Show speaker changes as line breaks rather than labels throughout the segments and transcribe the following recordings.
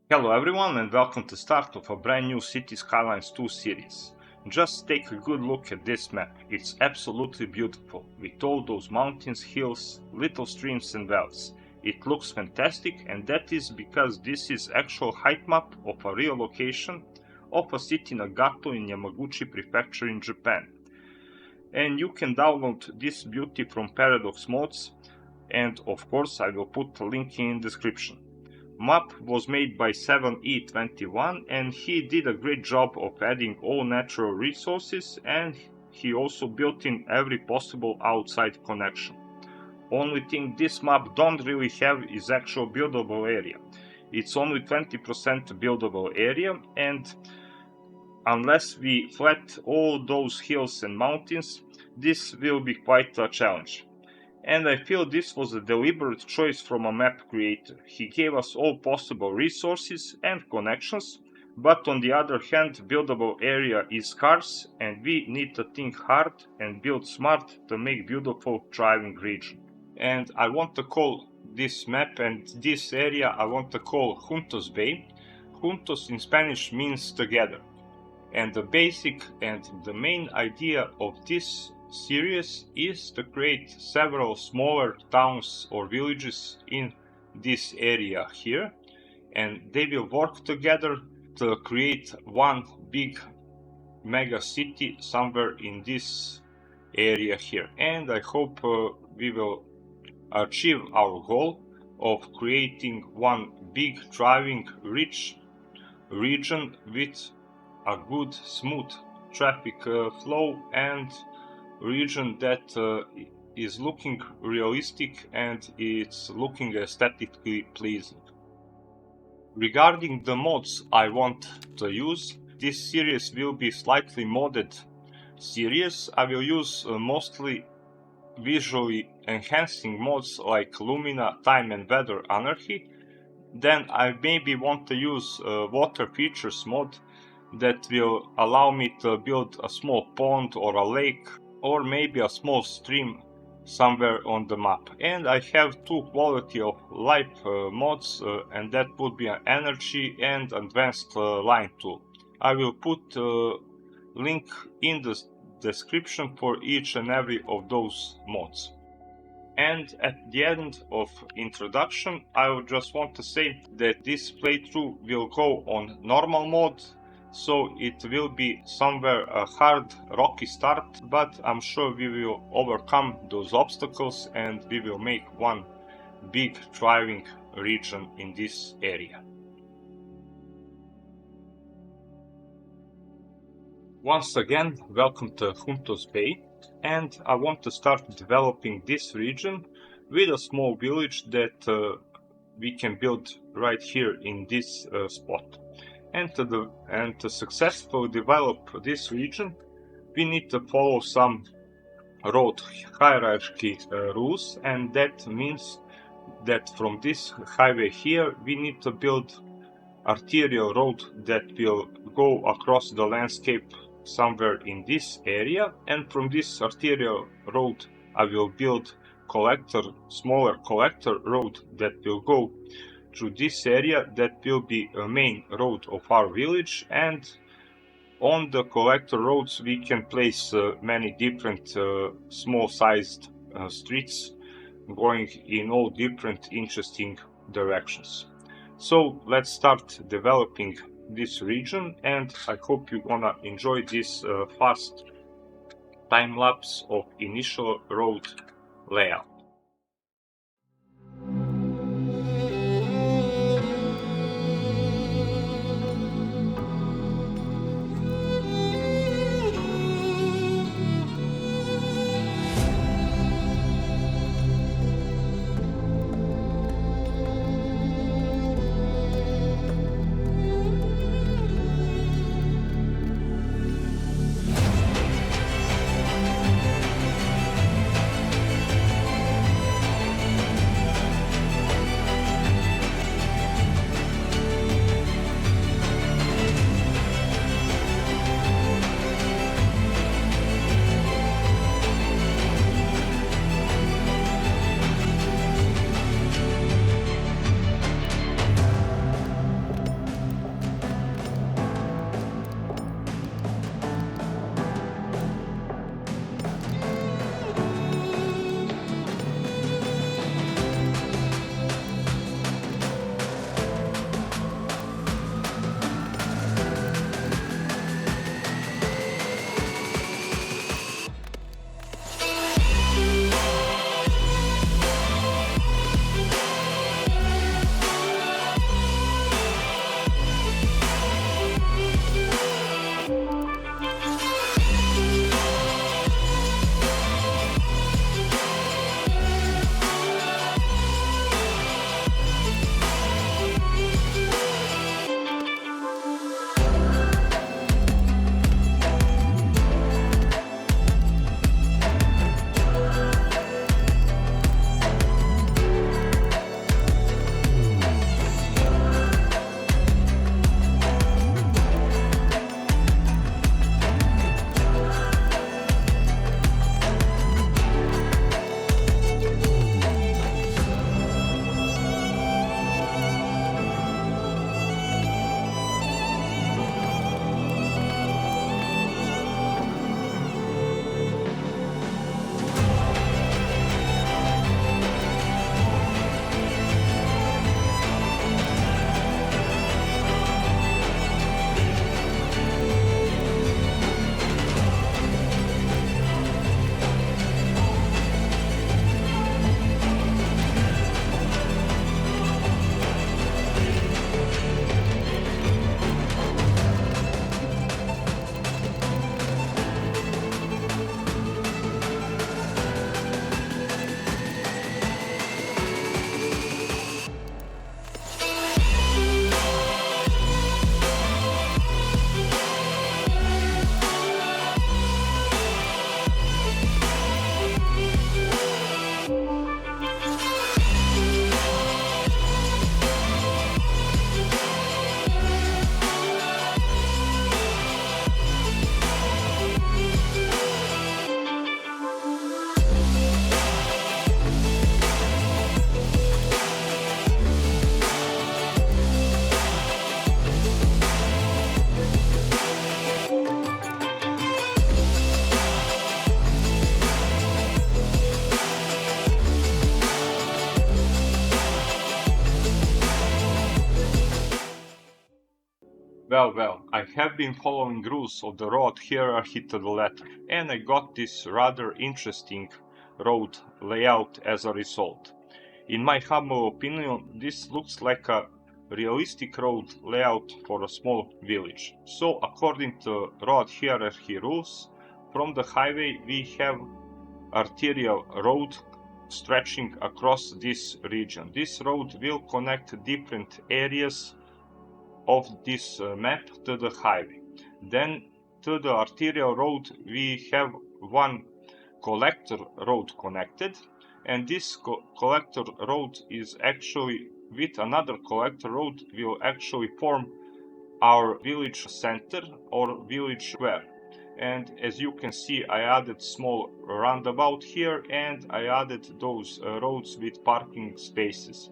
Hello everyone and welcome to the start of a brand new Cities Skylines 2 series. Just take a good look at this map. It's absolutely beautiful, with all those mountains, hills, little streams and wells. It looks fantastic, and that is because this is actual height map of a real location of a city Nagato in Yamaguchi Prefecture in Japan. And you can download this beauty from Paradox Mods, and of course I will put a link in the description. Map was made by ep.1 and he did a great job of adding all natural resources, and he also built in every possible outside connection. Only thing this map don't really have is actual buildable area. It's only 20% buildable area, and unless we flat all those hills and mountains, this will be quite a challenge. And I feel this was a deliberate choice from a map creator. He gave us all possible resources and connections, but on the other hand, buildable area is scarce and we need to think hard and build smart to make beautiful thriving region. And I want to call this map and this area I want to call Juntos Bay. Juntos in Spanish means together. And the basic and the main idea of this series is to create several smaller towns or villages in this area here, and they will work together to create one big mega city somewhere in this area here. And I hope we will achieve our goal of creating one big thriving rich region with a good smooth traffic flow and region that is looking realistic and it's looking aesthetically pleasing. Regarding the mods I want to use, this series will be slightly modded series. I will use mostly visually enhancing mods like Lumina, Time and Weather Anarchy. Then I maybe want to use water features mod that will allow me to build a small pond or a lake or maybe a small stream somewhere on the map. And I have two quality of life mods, and that would be an energy and advanced line tool. I will put link in the description for each and every of those mods. And at the end of introduction, I would just want to say that this playthrough will go on normal mode, so it will be somewhere a hard rocky start, but I'm sure we will overcome those obstacles and we will make one big thriving region in this area. Once again, welcome to Juntos Bay, and I want to start developing this region with a small village that we can build right here in this spot. And to successfully develop this region, we need to follow some road hierarchy rules, and that means that from this highway here we need to build arterial road that will go across the landscape somewhere in this area, and from this arterial road I will build smaller collector road that will go through this area. That will be a main road of our village, and on the collector roads we can place many different small sized streets going in all different interesting directions. So let's start developing this region, and I hope you're gonna enjoy this fast time lapse of initial road layout. Well, I have been following rules of the road hierarchy to the letter, and I got this rather interesting road layout as a result. In my humble opinion, this looks like a realistic road layout for a small village. So, according to road hierarchy rules, from the highway we have arterial road stretching across this region. This road will connect different areas of this map to the highway. Then to the arterial road we have one collector road connected, and this collector road is actually with another collector road will actually form our village center or village square. And as you can see, I added small roundabout here, and I added those roads with parking spaces,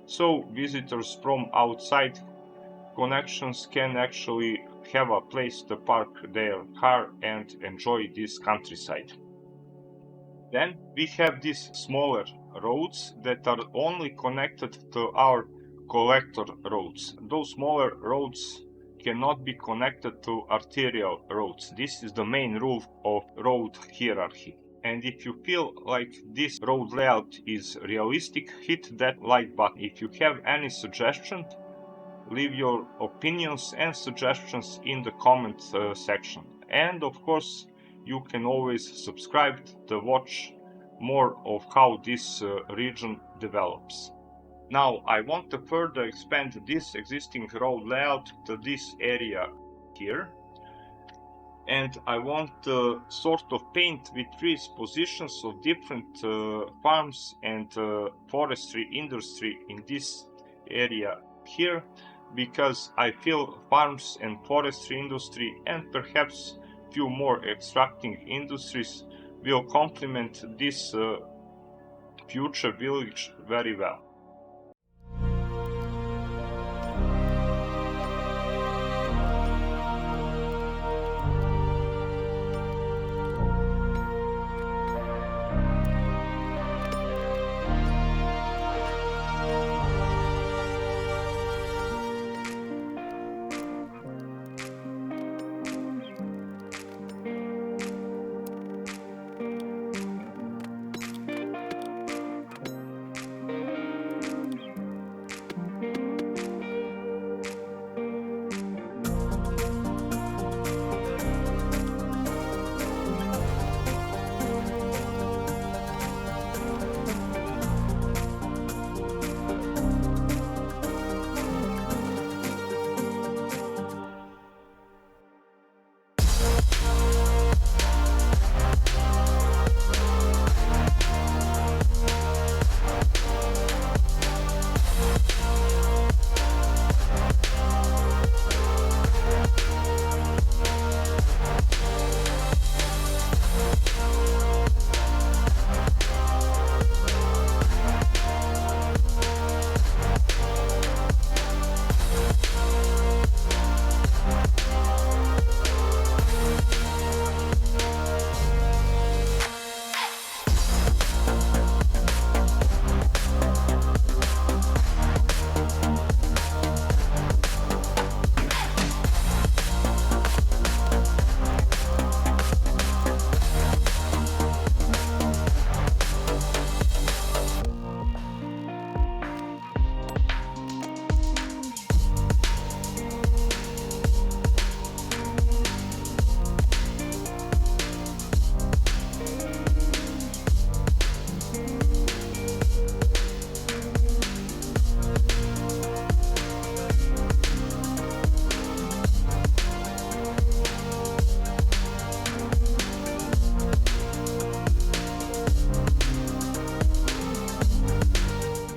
so visitors from outside connections can actually have a place to park their car and enjoy this countryside. Then we have these smaller roads that are only connected to our collector roads. Those smaller roads cannot be connected to arterial roads. This is the main rule of road hierarchy. And if you feel like this road layout is realistic, hit that like button. If you have any suggestion, leave your opinions and suggestions in the comment section. And of course, you can always subscribe to watch more of how this region develops. Now, I want to further expand this existing road layout to this area here. And I want to sort of paint with trees positions of different farms and forestry industry in this area here, because I feel farms and forestry industry and perhaps few more extracting industries will complement this future village very well.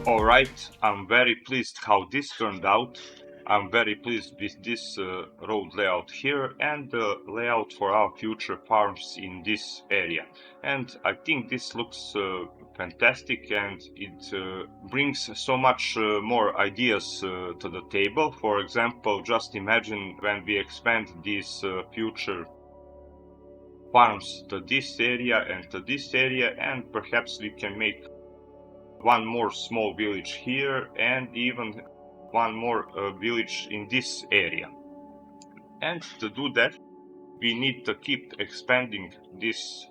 Alright, I'm very pleased how this turned out. I'm very pleased with this road layout here and the layout for our future farms in this area. And I think this looks fantastic, and it brings so much more ideas to the table. For example, just imagine when we expand these future farms to this area and to this area, and perhaps we can make one more small village here and even one more village in this area. And to do that, we need to keep expanding this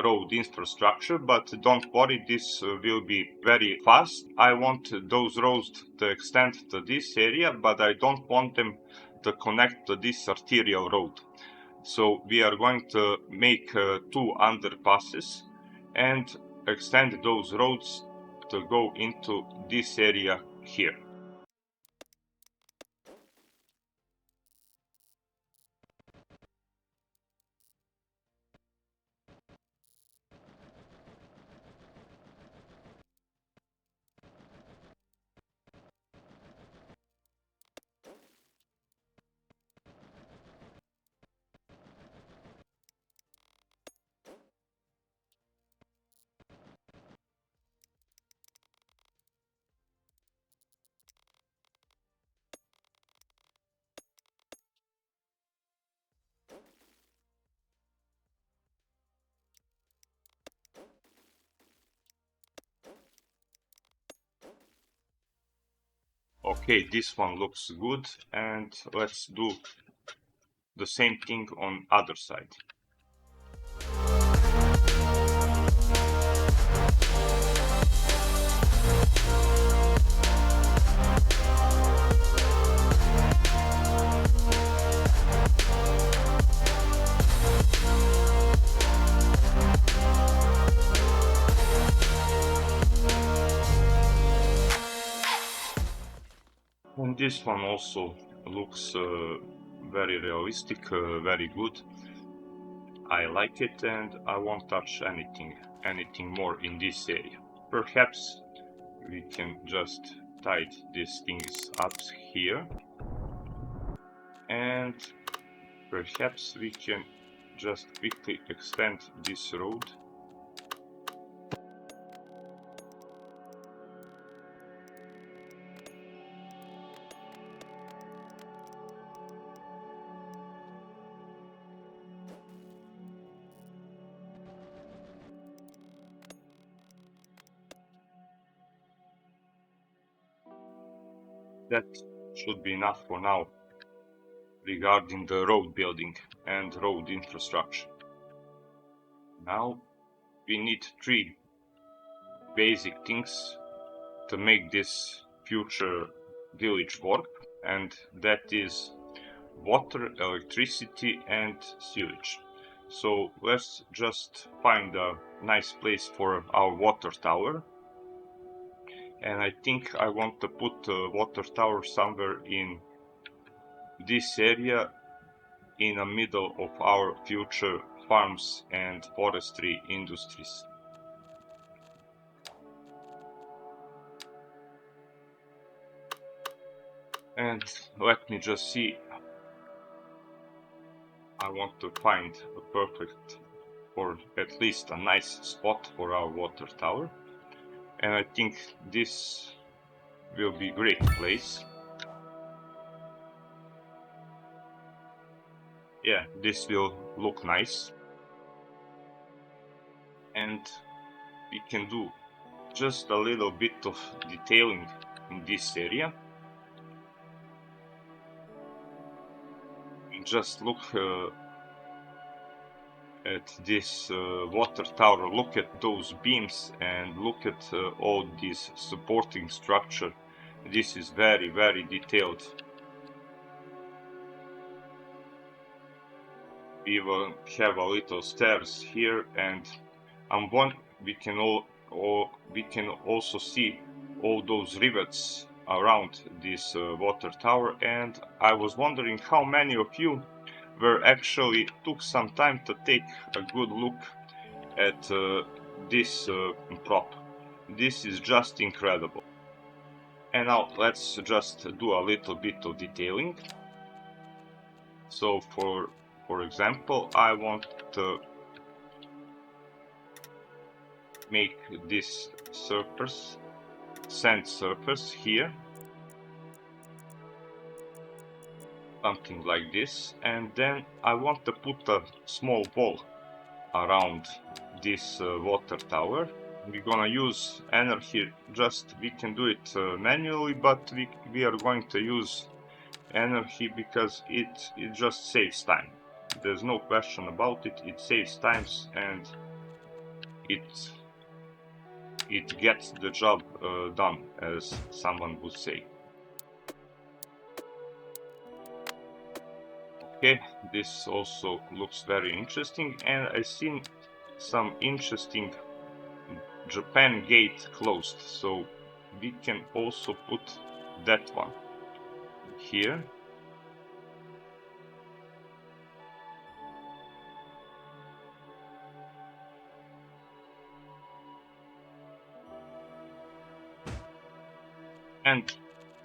road infrastructure, but don't worry, this will be very fast. I want those roads to extend to this area, but I don't want them to connect to this arterial road. So we are going to make 2 underpasses and extend those roads to go into this area here. Okay, this one looks good, and let's do the same thing on other side. And this one also looks very realistic, very good. I like it, and I won't touch anything more in this area. Perhaps we can just tie these things up here, and perhaps we can just quickly extend this road. That should be enough for now regarding the road building and road infrastructure. Now we need 3 basic things to make this future village work, and that is water, electricity, and sewage. So let's just find a nice place for our water tower. And I think I want to put a water tower somewhere in this area, in the middle of our future farms and forestry industries. And let me just see. I want to find a perfect, or at least a nice spot for our water tower. And I think this will be a great place. Yeah, this will look nice. And we can do just a little bit of detailing in this area. Just look at this water tower, look at those beams, and look at all this supporting structure. This is very, very detailed. We will have a little stairs here, and we can also see all those rivets around this water tower, and I was wondering how many of you were actually took some time to take a good look at this prop. This is just incredible. And now let's just do a little bit of detailing. So for example, I want to make this surface, sand surface here, something like this, and then I want to put a small wall around this water tower. We're gonna use energy, we can do it manually, but we are going to use energy because it just saves time. There's no question about it. It saves times and it gets the job done, as someone would say. Okay, this also looks very interesting, and I've seen some interesting Japan gate closed, so we can also put that one here. And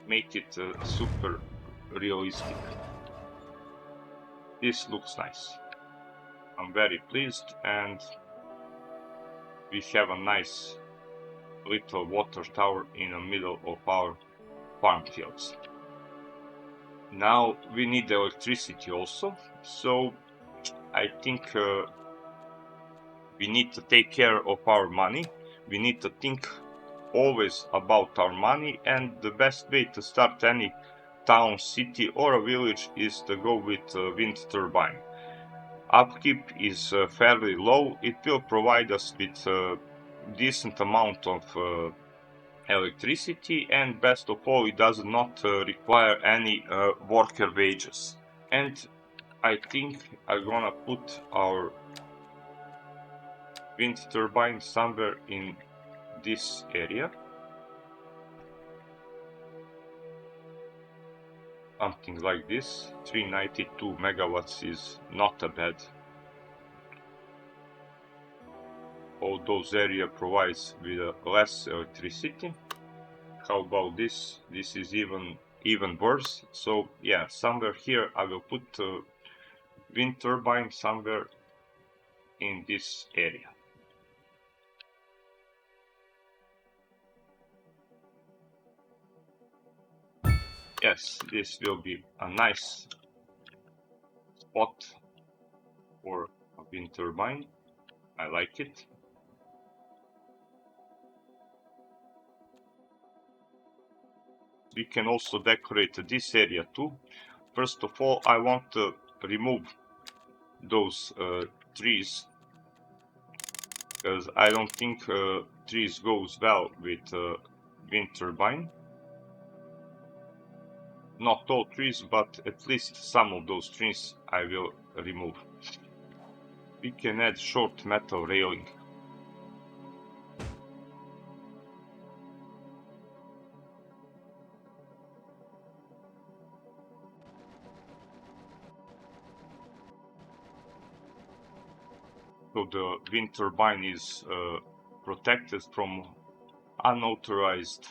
make it super realistic. This looks nice. I'm very pleased, and we have a nice little water tower in the middle of our farm fields. Now we need electricity also, so I think we need to take care of our money. We need to think always about our money, and the best way to start any town, city or a village is to go with a wind turbine. Upkeep is fairly low. It will provide us with a decent amount of electricity, and best of all, it does not require any worker wages. And I think I'm gonna put our wind turbine somewhere in this area. Something like this. 392 megawatts is not a bad. All those area provides with less electricity. How about this? This is even worse. So yeah, somewhere here I will put wind turbine somewhere in this area. Yes, this will be a nice spot for a wind turbine. I like it. We can also decorate this area too. First of all, I want to remove those trees, because I don't think trees goes well with wind turbine. Not all trees, but at least some of those trees I will remove. We can add short metal railing. So the wind turbine is protected from unauthorized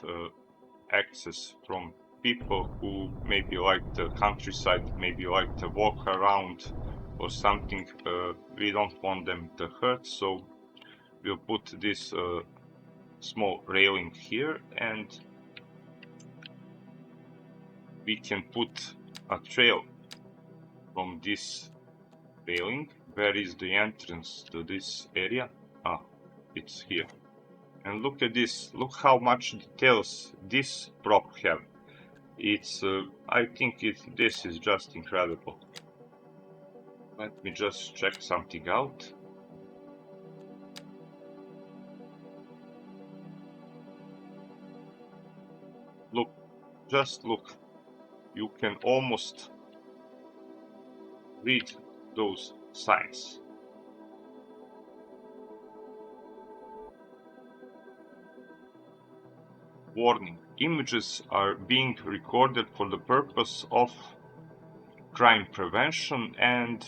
access from people who maybe like the countryside, maybe like to walk around or something. We don't want them to hurt, so we'll put this small railing here, and we can put a trail from this railing. Where is the entrance to this area? Ah, it's here. And look at this, look how much details this prop have. It's, I think this is just incredible. Let me just check something out. Look, just look. You can almost read those signs. Warning, images are being recorded for the purpose of crime prevention, and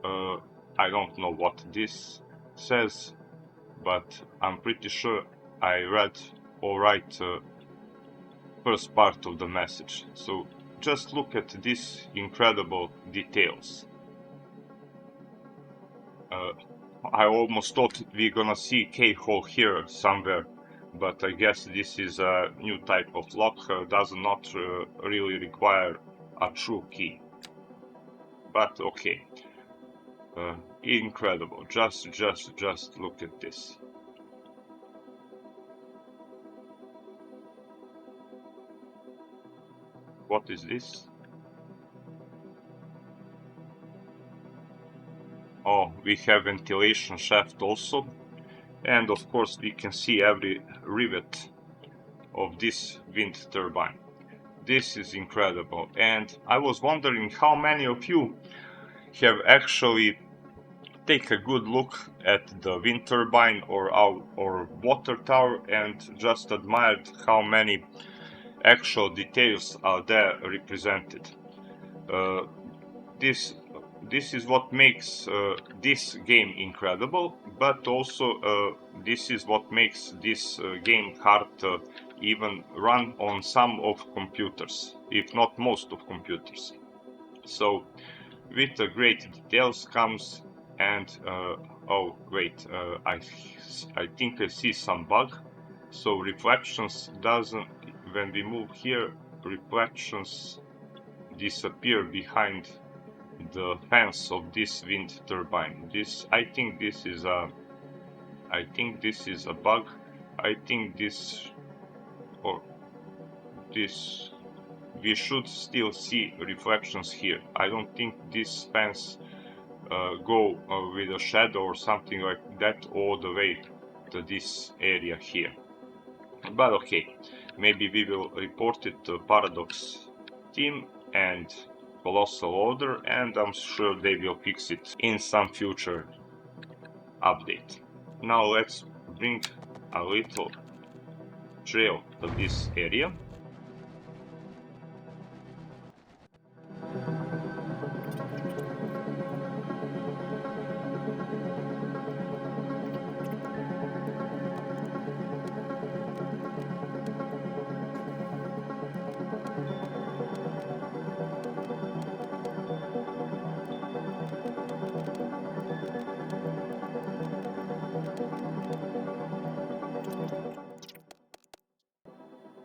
I don't know what this says, but I'm pretty sure I read all right first part of the message. So just look at these incredible details. I almost thought we're gonna see keyhole here somewhere, but I guess this is a new type of lock, does not really require a true key. But okay, incredible. Just look at this. What is this? Oh, we have ventilation shaft also, and of course we can see every rivet of this wind turbine. This is incredible, and I was wondering how many of you have actually take a good look at the wind turbine or water tower and just admired how many actual details are there represented. Uh, this this is what makes this game incredible, but also this is what makes this game hard to even run on some of computers, if not most of computers. So with the great details comes and oh wait, I think I see some bug. So reflections doesn't, when we move here, reflections disappear behind the fence of this wind turbine. I think this is a bug. I think this or this we should still see reflections here. I don't think this fence go with a shadow or something like that all the way to this area here. But okay, maybe we will report it to Paradox team and Colossal Order, and I'm sure they will fix it in some future update. Now let's bring a little trail to this area.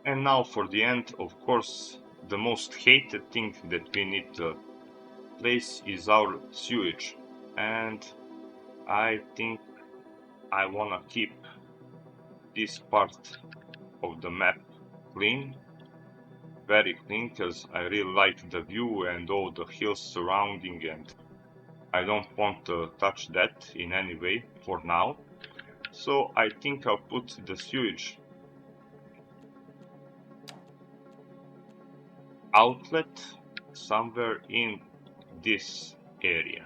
And now for the end, of course, the most hated thing that we need to place is our sewage. And I think I wanna keep this part of the map clean, very clean, because I really like the view and all the hills surrounding, and I don't want to touch that in any way for now. So I think I'll put the sewage outlet somewhere in this area.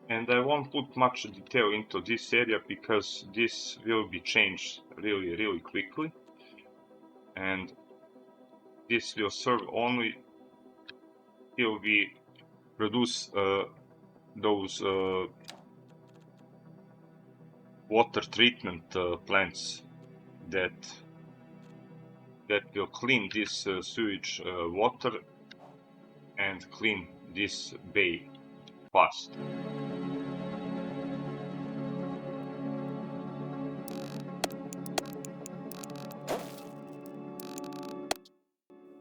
And I won't put much detail into this area because this will be changed really quickly, and this will serve only till we produce those water treatment plants that will clean this sewage water and clean this bay fast.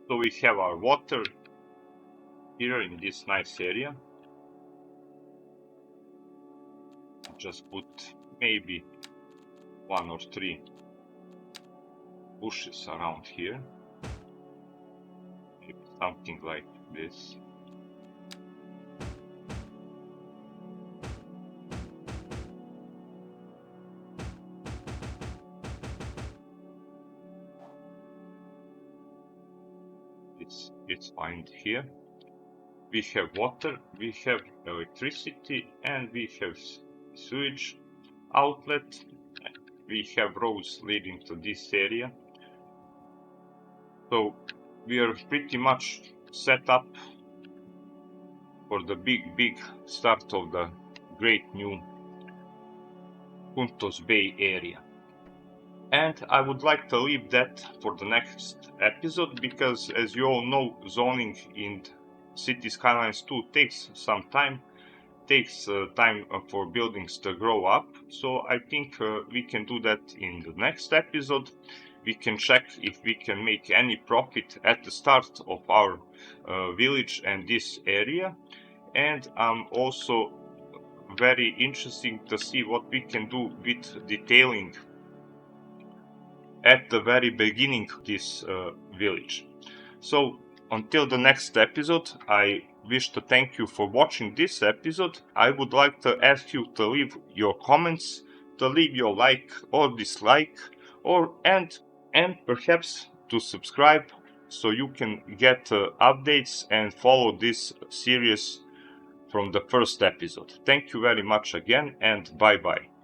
So we have our water here in this nice area. Just put maybe 1 or 3 bushes around here. Something like this. It's fine here. We have water, we have electricity, and we have sewage outlet. We have roads leading to this area. So we are pretty much set up for the big start of the great new Juntos Bay area. And I would like to leave that for the next episode because, as you all know, zoning in Cities Skylines 2 takes some time, takes time for buildings to grow up. So I think we can do that in the next episode. We can check if we can make any profit at the start of our village and this area. And I'm also very interesting to see what we can do with detailing at the very beginning of this village. So until the next episode, I wish to thank you for watching this episode. I would like to ask you to leave your comments, to leave your like or dislike, and perhaps to subscribe so you can get updates and follow this series from the first episode. Thank you very much again, and bye bye.